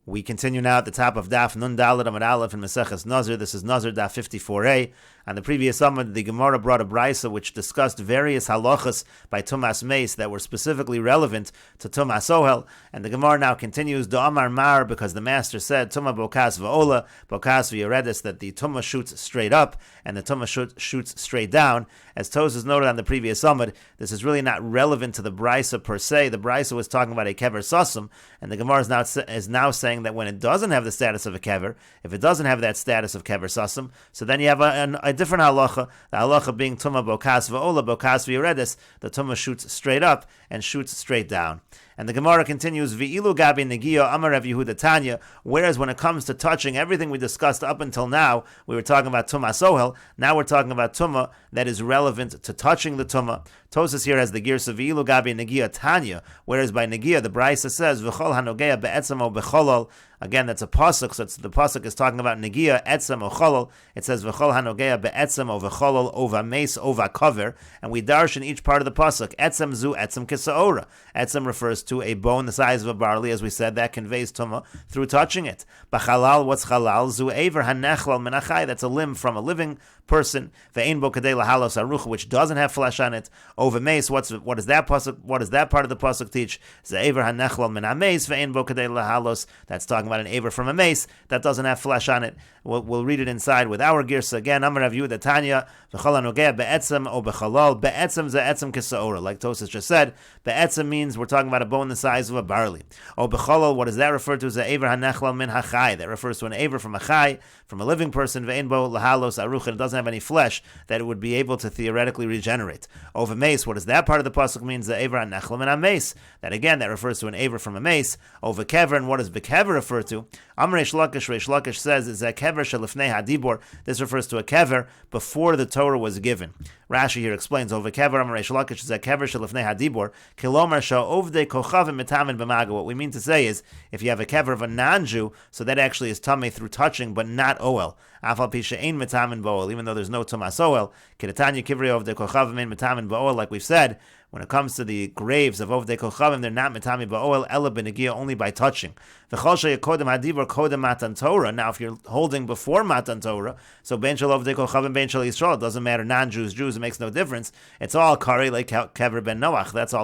We continue now at the top of Daf Nun Daled Amud Aleph in Meseches Nazir. This is Nazir Daf 54a. On the previous Amud, the Gemara brought a brisa which discussed various halachas by Tumas Meis that were specifically relevant to Tumas Ohel. And the Gemara now continues, Do Amar Mar, because the Master said, Tuma Bokas Va'ola, Bokas V'Yeredis, that the Tuma shoots straight up and the Tuma shoots straight down. As Tosas noted on the previous Amud, this is really not relevant to the brisa per se. The brisa was talking about a kever sasum, and the Gemara is now saying that when it doesn't have the status of a kever, if it doesn't have that status of kever sasum, so then you have a different halacha, the halacha being tuma bokas va'ola, bokas v'yeredis, the tuma shoots straight up and shoots straight down. And the Gemara continues, V'ilu gabi negiya amar Rav Yehuda Tanya, whereas when it comes to touching, everything we discussed up until now, we were talking about tuma sohel, now we're talking about tuma that is relevant to touching the tuma. Tosas here has the girsa V'ilu gabi negiya Tanya, whereas by negiya, the brisa says, V'chol hanogeya be'etzam o b'cholol. Again, that's a pasuk, so the pasuk is talking about negiya, etzam o cholol. It says, V'chol hanogeya be'etzam o v'cholol o v'meis o v'kover, and we darshan each part of the pasuk. Etzam zu etzam kisaora. Etzam refers to a bone the size of a barley, as we said, that conveys tumah through touching it. B'chalal, what's chalal? Zu aver hanechlal menachai, that's a limb from a living person. Ve'ein bo kadei lahalos aruch, which doesn't have flesh on it. Over mace, what does that pasuk? What does that part of the pasuk teach? Zu aver hanechlal min hameis ve'ein bo kadei lahalos. That's talking about an aver from a mace that doesn't have flesh on it. We'll read it inside with our girsa again. Amar Rav Yehuda Tanya, v'chol hanogea be'etzam o b'chalal. Be'etzam ze etzam kisaora, like Tosas just said. Be'etzam means we're talking about a bone the size of a barley. O b'chalal, what does that refer to? Is a aver hanechlal min hachai. That refers to an aver from a chai, from a living person. Ve'ein bo lahalos aruch, and it doesn't have any flesh that it would be able to theoretically regenerate. Over mace, what does that part of the pasuk mean? The aver hanechlal min hameis. That again, that refers to an aver from a mace. Over kever, and what does bekever refer to? Amar Reish Lakish says is that kever shelifnei hadibor. This refers to a kever before the Torah was given. Rashi here explains over kever. Amar Reish Lakish is that kever shelifnei hadibor. Kilomar sha'ovdei kochavim mitamin b'maga. What we mean to say is if you have a kever of a non-Jew, so that actually is tamei through touching, but not oel. Afal pi she'ein mitamin b'oel, even though there's no tumas oel. Kidatanya kivri ovdei kochavim ein mitamin b'oel, like we've said. When it comes to the graves of Ovdei Kochavim, they're not mitami ba'oel, ela b'negia, only by touching. V'chol she'yekodem hadibur kodem matan Torah. Now, if you're holding before matan Torah, so ben shel Ovdei Kochavim, ben shel Yisrael, it doesn't matter, non-Jews, Jews, it makes no difference. It's all kari like kever ben Noach. That's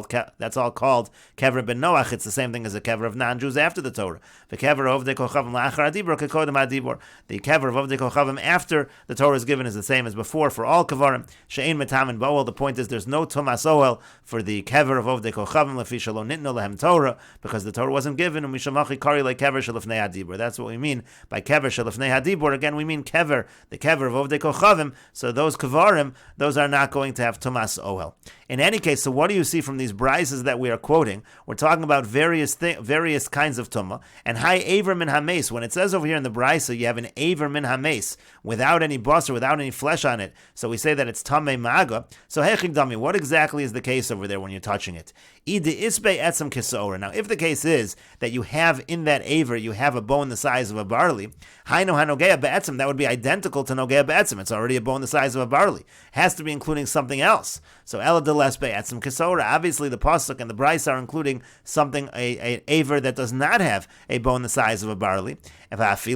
all called kever ben Noach. It's the same thing as a kever of non-Jews after the Torah. The kever of Ovdei Kochavim la'achar hadibur kekodem hadibur. The kever of Ovdei Kochavim after the Torah is given is the same as before for all kevarim. She'ein mitamin ba'oel. The point is there's no tumas oel for the kever of Ovdei Kochavim lefi shelo nitno lehem Torah, because the Torah wasn't given, and mishamachi kari like kever shelifnei hadibur. That's what we mean by kever shelifnei hadibur. Again, we mean kever, the kever of Ovdei Kochavim. So those kevarim, those are not going to have tumas ohel. In any case, so what do you see from these brises that we are quoting? We're talking about various kinds of tumah, and hai aver min hames. When it says over here in the brisa, you have an aver min hames without any bus or without any flesh on it. So we say that it's tamei maga. So hechik dami, what exactly is the case over there when you're touching it? Now, if the case is that you have in that aver, you have a bone the size of a barley, that would be identical to nogea be'etzem. It's already a bone the size of a barley. Has to be including something else. So ela deles be'etzem kisora. Obviously, the pasuk and the brisa are including something, a aver that does not have a bone the size of a barley. And that's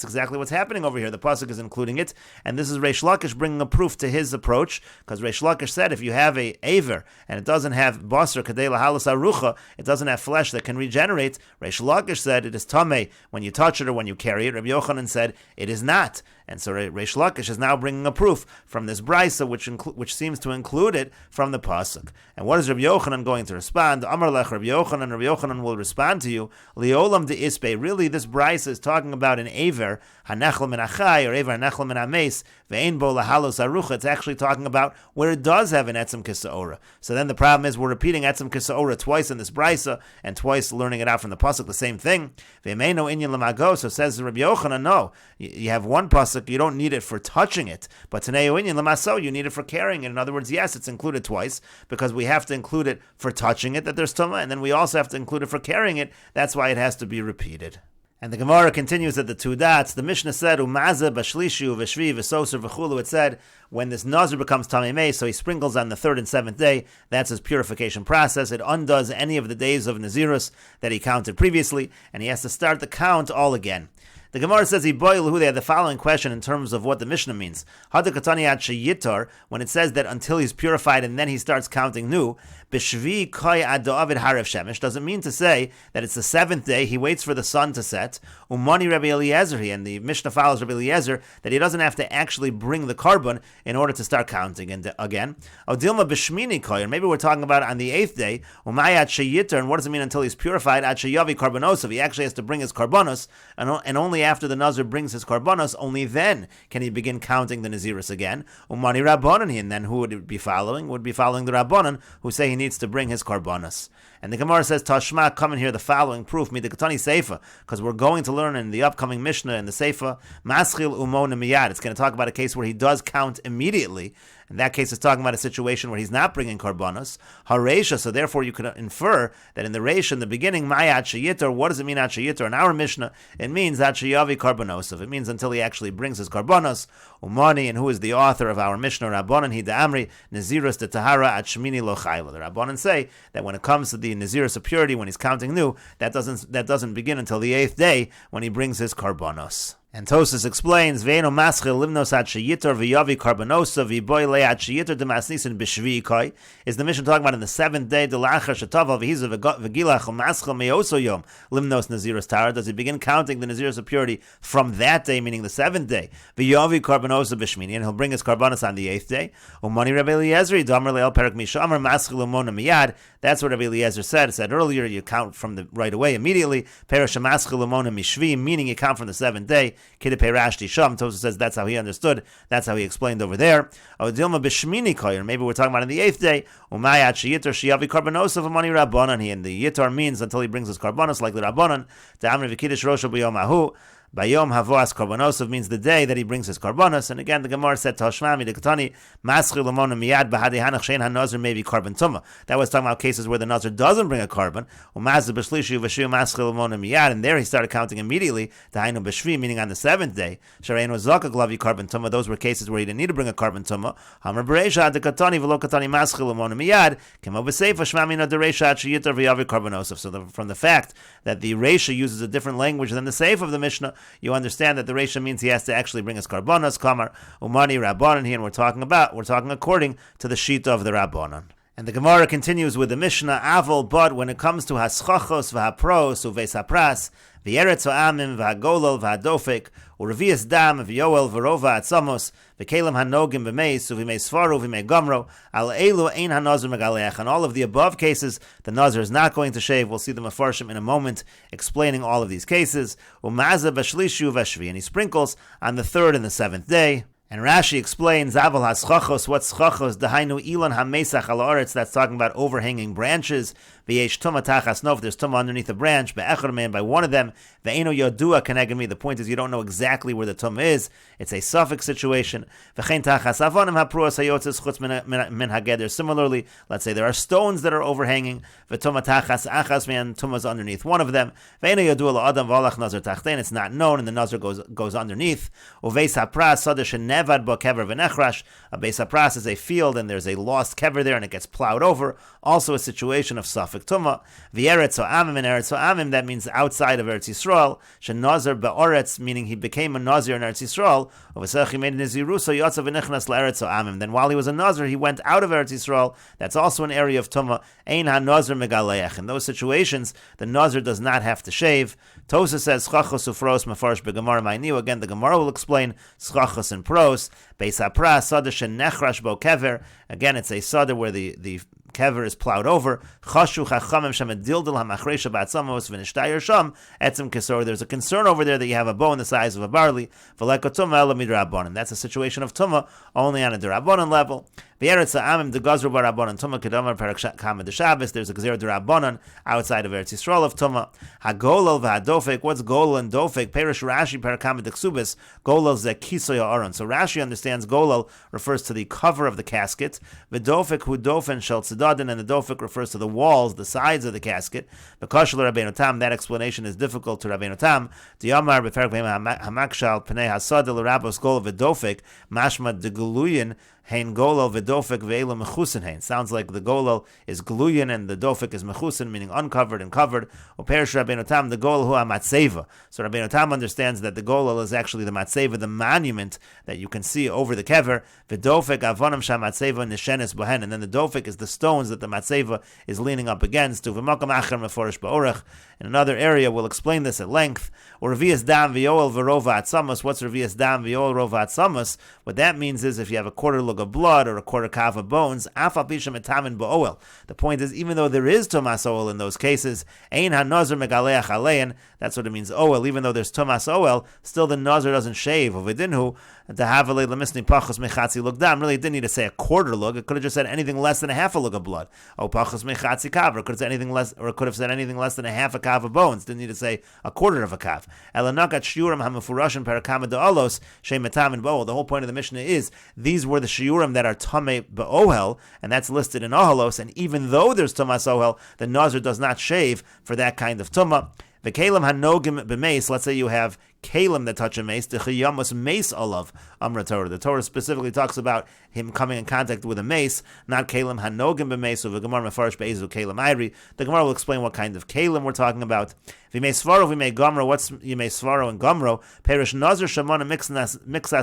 exactly what's happening over here. The pasuk is including it, and this is Reish Lakish bringing a proof to his approach, because Reish Lakish said if you have a aver and it doesn't have basar kadei lahalas arucha, it doesn't have flesh that can regenerate, Reish Lakish said it is tamei when you touch it or when you carry it. Rabbi Yochanan said it is not. And so Reish Lakish is now bringing a proof from this brisa, which seems to include it from the pasuk. And what is Rabbi Yochanan going to respond? Amar lech Rabbi Yochanan will respond to you. Liolam de ispe. Really, this brisa is talking about an aver hanechel min achai or aver hanechel min hames ve'ein bo lahalos arucha. It's actually talking about where it does have an etzem kisaora. So then the problem is we're repeating etzem kisaora twice in this brisa and twice learning it out from the pasuk. The same thing. Ve'meino inyan lamago. So says Rabbi Yochanan, no, you have one pasuk. You don't need it for touching it, but Tanei Inyan Lamaso, you need it for carrying it. In other words, yes, it's included twice, because we have to include it for touching it, that there's Tumah, and then we also have to include it for carrying it. That's why it has to be repeated. And the Gemara continues at the two dots. The Mishnah said, Umaza b'shlishu v'shvi v'soser v'chulu. It said, when this Nazir becomes Tamei Mei, so he sprinkles on the third and seventh day, that's his purification process. It undoes any of the days of Nazirus that he counted previously, and he has to start the count all again. The Gemara says, they had the following question in terms of what the Mishnah means. When it says that until he's purified and then he starts counting new, B'shvi koi ad da'avid harav shemesh, doesn't mean to say that it's the seventh day, he waits for the sun to set, umani Rabbi Eliezer, and the Mishnah follows Rabbi Eliezer, that he doesn't have to actually bring the carbon in order to start counting again. Odilma b'shmini koi, and maybe we're talking about on the eighth day, umayat sheyitter, and what does it mean until he's purified? Ad sheyavi karbonosov, he actually has to bring his karbonos, and only after the Nazir brings his karbonos, only then can he begin counting the Nazirus again. Umani Rabbanan, and then who would it be following? Would be following the Rabbanan, who say he needs to bring his karbonos. And the Gemara says, Tashma, come and hear the following proof, Midikatani Seifa, because we're going to learn in the upcoming Mishnah in the Seifa, Maschil Umon Miyad. It's going to talk about a case where he does count immediately. In that case, it's talking about a situation where he's not bringing karbonos. Haresha, so therefore you could infer that in the Reish, in the beginning, Ma'at Shayitor, what does it mean, At Shayitor? In our Mishnah, it means At Shayavi karbonosov. It means until he actually brings his karbonos. Umani, and who is the author of our Mishnah, Rabbanan, Hi Da'amri, Nazirus de Tahara at Shmini Lo Chayla. The Rabbanan say that when it comes to the Nazirus of purity, when he's counting new, that doesn't begin until the eighth day when he brings his karbonos. And Tosas explains, Ve'eno maschil limnos at sheyitor v'yavi karbonosa v'boy le at sheyitor demasnisin b'shvi kai. Is the mission talking about in the seventh day, delachar shetava v'hiza v'gilach u'maschil me'oso yom limnos nazirus tara? Does he begin counting the nazirus of purity from that day, meaning the seventh day? V'yavi karbonosa b'shmini, and he'll bring his karbonos on the eighth day. Umani Rabbi Eliezer, damar le'el perak mishamar maschil umona miyad. That's what Rabbi Eliezer said. It said earlier, you count from the right away, immediately. Perish maschil umona mishvi, meaning you count from the seventh day. Tosa says that's how he understood. That's how he explained over there. Odilma b'shmini koyer. Maybe we're talking about on the eighth day. Umayat sheyitor shiyavi karbonos of amani rabbanan. And the yitar means until he brings his karbonos, like the rabbanan. Da'amri v'kiddush rosha b'yomahu. Bayom Havos Karbonosov means the day that he brings his karbonos. And again, the Gemara said, Tashmami de Katani, Maschil Lamona Miyad Bahadi Hanach Shein HaNazir maybe carbon tuma. That was talking about cases where the Nazir doesn't bring a carbon. Umazah B'shlishu V'shiu Maschil Lamona Miyad, and there he started counting immediately, Tahainu B'shvi, meaning on the seventh day. Sharein was Zaka Glavi carbon tuma. Those were cases where he didn't need to bring a carbon tuma. Hamar Bereisha de Katani V'lo Katani Maschil Lamona Miyad, Kemo B'seifa Shmami na Dereisha Shiyitar V'yavi Karbonosov. So from the fact that the Reisha uses a different language than the Seif of the Mishnah, you understand that the Reisha means he has to actually bring his karbonos, kamar, umani, rabbanan here, and we're talking according to the shita of the rabbanan. And the Gemara continues with the Mishnah, Aval, but when it comes to haschachos, v'hapros, uveis hapras, v'yeretz ha'amim, v'hagolol, v'hadofek, u'revias dam, v'yoel, v'rova atzamos, v'kelim hanogim b'meis, u'v'mei svaru, v'mei gomro, al elu ein hanazir megaleach. In all of the above cases, the Nazir is not going to shave. We'll see the Mefarshim in a moment explaining all of these cases. U'maza b'shlishu v'shvi, and he sprinkles on the third and the seventh day. And Rashi explains, Aval haschachos, what's schachos? Dahainu ilan hamesach al aretz, that's talking about overhanging branches. V'yesh tuma tachas nof, there's tuma underneath a branch, be'echad man, by one of them. Ve'eno yodua kenegami, the point is you don't know exactly where the tuma is. It's a suffix situation. V'chein tachas avonim hapruas hayotzes chutz min hageder. Similarly, let's say there are stones that are overhanging. V'tuma tachas achas man, tuma's underneath one of them. Ve'eno yodua la'adam v'alach nazar tachten, it's not known, and the nazar goes underneath. Uveis hapras sadash nevad bo kever v'nechrash. A beis hapras is a field, and there's a lost kever there, and it gets plowed over. Also a situation of suffix tuma. V'eretz ha'amim, and eretz ha'amim, that means outside of Eretz Yisrael. Shenazar be'oretz, meaning he became a Nazir in Eretz Yisrael. Uv'sech he made Nazirusa yotzav v'nichnas la'eretz ha'amim. Then while he was a Nazir, he went out of Eretz Yisrael. That's also an area of tuma. Ein ha'nazir megaleach. In those situations, the Nazir does not have to shave. Tosa says schachos ufros mafarish be'gemara ma'iniu. Again, the Gemara will explain schachos and pros. Beis hapras sada shenechrash bo kever. Again, it's a sada where the kever is plowed over. Chashu chachamim shemedildil hamachresha ba'atzamos v'nishtayir sham etzim kesor. There's a concern over there that you have a bone the size of a barley. V'leko tuma ela midrabanan. That's a situation of tuma only on a drabanan level. V'eretz ha'amim degazru barabonan tuma kedamar perak kama de Shabbos. There's a gezerah derabanan outside of Eretz Yisrael of tuma. Hagolal v'hadofek. What's golal and dofek? Perish Rashi perak kama de ksubis. Golal ze kisoy ha'aron. So Rashi understands golal refers to the cover of the casket. V'dofek hu dofen shel tzedadin, and the dofek refers to the walls, the sides of the casket. V'kashel Rabbeinu Tam. That explanation is difficult to Rabbeinu Tam. Diamar b'perak b'hem hamakshal pnei hasad l'rabos golal v'dofek mashma deguluyin. Hein golal v'dofek ve'ela mechusin hein. Sounds like the golal is gluyin and the dofek is mechusin, meaning uncovered and covered. Operish Rabbeinu Tam, the golal hu ha'matzeva. So Rabbeinu Tam understands that the golal is actually the matzeva, the monument that you can see over the kever. V'dofek avonam sha'matzeva nishenes bohen. And then the dofek is the stones that the matzeva is leaning up against. To v'makam acher meforish ba'orech. In another area, we'll explain this at length. Or revias dam v'yoel v'rova atzamas. What's revias dam v'yoel rova atzamas? What that means is if you have a quarter lug of blood or a quarter kav of bones, afal pisha metamin ba'oel. The point is, even though there is tumas oel in those cases, ein ha-nazir megaleach alein. That's what it means, oel. Even though there's tumas oel, still the nazir doesn't shave. Uvidinhu to have a lemisni pachos mechatzi lug dam. Really, it didn't need to say a quarter lug. It could have just said anything less than a half a lug of blood. Oh, pachos mechatzi kav. Or it could have said anything less, or it could have said anything less than a half a kav of bones. Didn't need to say a quarter of a kav. Elanakat shiurim hamafurashim parakama de'alos shem metamin ba'oel. The whole point of the Mishnah is these were the shiurim that are tamei ba'ohel, and that's listed in ohelos. And even though there's tumas ohel, the nazir does not shave for that kind of tumah. The kalim hanogim b'meis. Let's say you have kalim that touch a mace. The chayamus mace olav amra Torah. The Torah specifically talks about him coming in contact with a mace, not kalim hanogim b'meis. So the Gemara mefarish be'ezu kalim ayri. The Gemara will explain what kind of kalim we're talking about. V'mei svaro v'mei gomro. What's yimei svaro and gomro? Perish nazir shamana mixas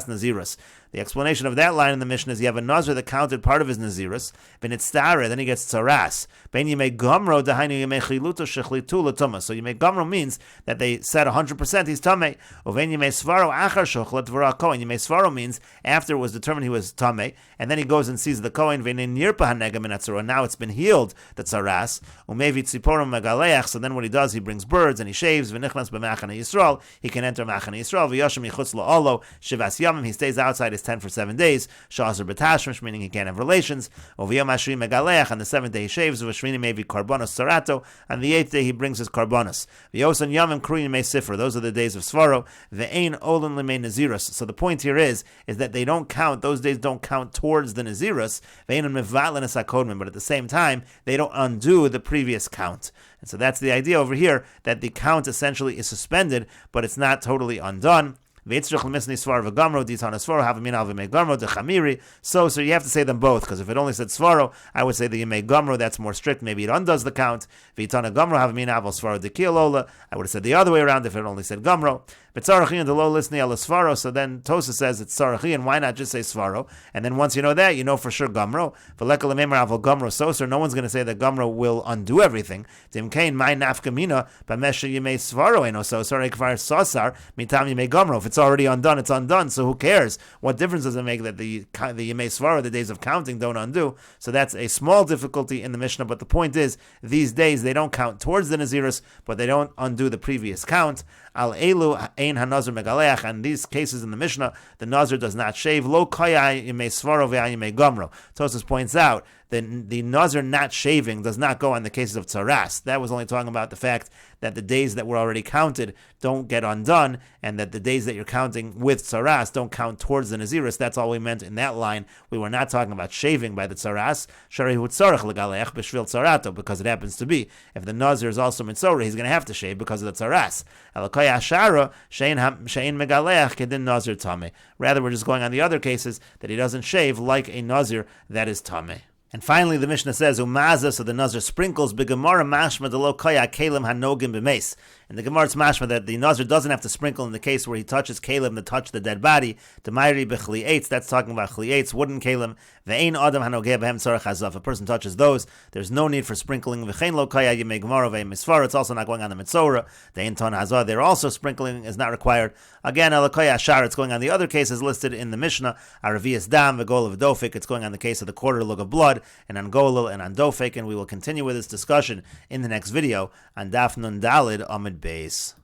nazirus. The explanation of that line in the Mishnah is you have a nazir that counted part of his nazirus, v'nitztara, then he gets tzaras. Ben yimei gomro dahainu yimei chiluto shechlitu l'tumah. So yimei gomro means that they said 100% he's tamei. Uven yimei svaro achar shochlet v'ra kohen. Yimei svaro means after it was determined he was tamei, and then he goes and sees the kohen v'nein nirpa hanegam min atzara. Now it's been healed, the tzaras. Umevi tziporim megaleach. So then what he does, he brings birds and he shaves. V'nichnas b'machane Yisrael. He can enter machane Yisrael. V'yashim yichutz la'olo shivas yamim. He stays outside his tent for 7 days. Sha'aser b'tashmish, meaning he can't have relations. Uviyam ashri megaleach. On the 7th day he shaves. V'shrini mevi karbonos sarato. On the 8th day he brings his karbonos. V'yosan yamim kruyin mei sifra. Those are the days of svaro. Ve'ein olin lemei nazirus. So the point here is that they don't count, those days don't count towards the nazirus. Ve'ein mevatlen es hakodmin. But at the same time, they don't undo the previous count. And so that's the idea over here, that the count essentially is suspended, but it's not totally undone. So you have to say them both, because if it only said svaro, I would say the yemei gamro, that's more strict, maybe it undoes the count. I would have said the other way around if it only said gamro. So then Tosa says it's Sarachi, and why not just say Svaro? And then once you know that, you know for sure Gamro. No one's going to say that Gamro will undo everything. If it's already undone, it's undone, so who cares? What difference does it make that the Yemei Svaro, the days of counting, don't undo? So that's a small difficulty in the Mishnah, but the point is, these days they don't count towards the Nazirus, but they don't undo the previous count. Al elu ein hanazir megaleach. And these cases in the Mishnah, the nazir does not shave. Lo kaya yimei svaro ve'yimei gomro. Tosfos points out that the nazir not shaving does not go on the cases of tzaras. That was only talking about the fact that the days that were already counted don't get undone, and that the days that you're counting with tzaras don't count towards the nazirus. That's all we meant in that line. We were not talking about shaving by the tzaras. Sharihu tzarech legaleach b'shvil tzarato, because it happens to be. If the nazir is also mitzorah, he's going to have to shave because of the tzaras. Ashara shein megaleach kedin nazir tameh. Rather, we're just going on the other cases that he doesn't shave like a nazir that is tameh. And finally, the Mishnah says, Umaza, so the Nazir sprinkles, B'gemara mashma de lo kaya kelim hanogim b'meis. And the Gemara it's mashma that the Nazir doesn't have to sprinkle in the case where he touches kelim that touch the dead body. D'mayri b'chli'etz, that's talking about chli'etz, wooden kelim. Ve'ein adam hanogeh b'hem tzarech hazav. If a person touches those, there's no need for sprinkling. V'chein lo kaya yimei gemara ve'em misfar. It's also not going on the mitzorah. The inton hazah, there also sprinkling is not required. Again, elokaya ashar, it's going on the other cases listed in the Mishnah. Aravias dam, v'gol of dofik, it's going on the case of the quarter lug of blood, and on golul and on dofik, and we will continue with this discussion in the next video on Daf Nun Dalid Amid Beis.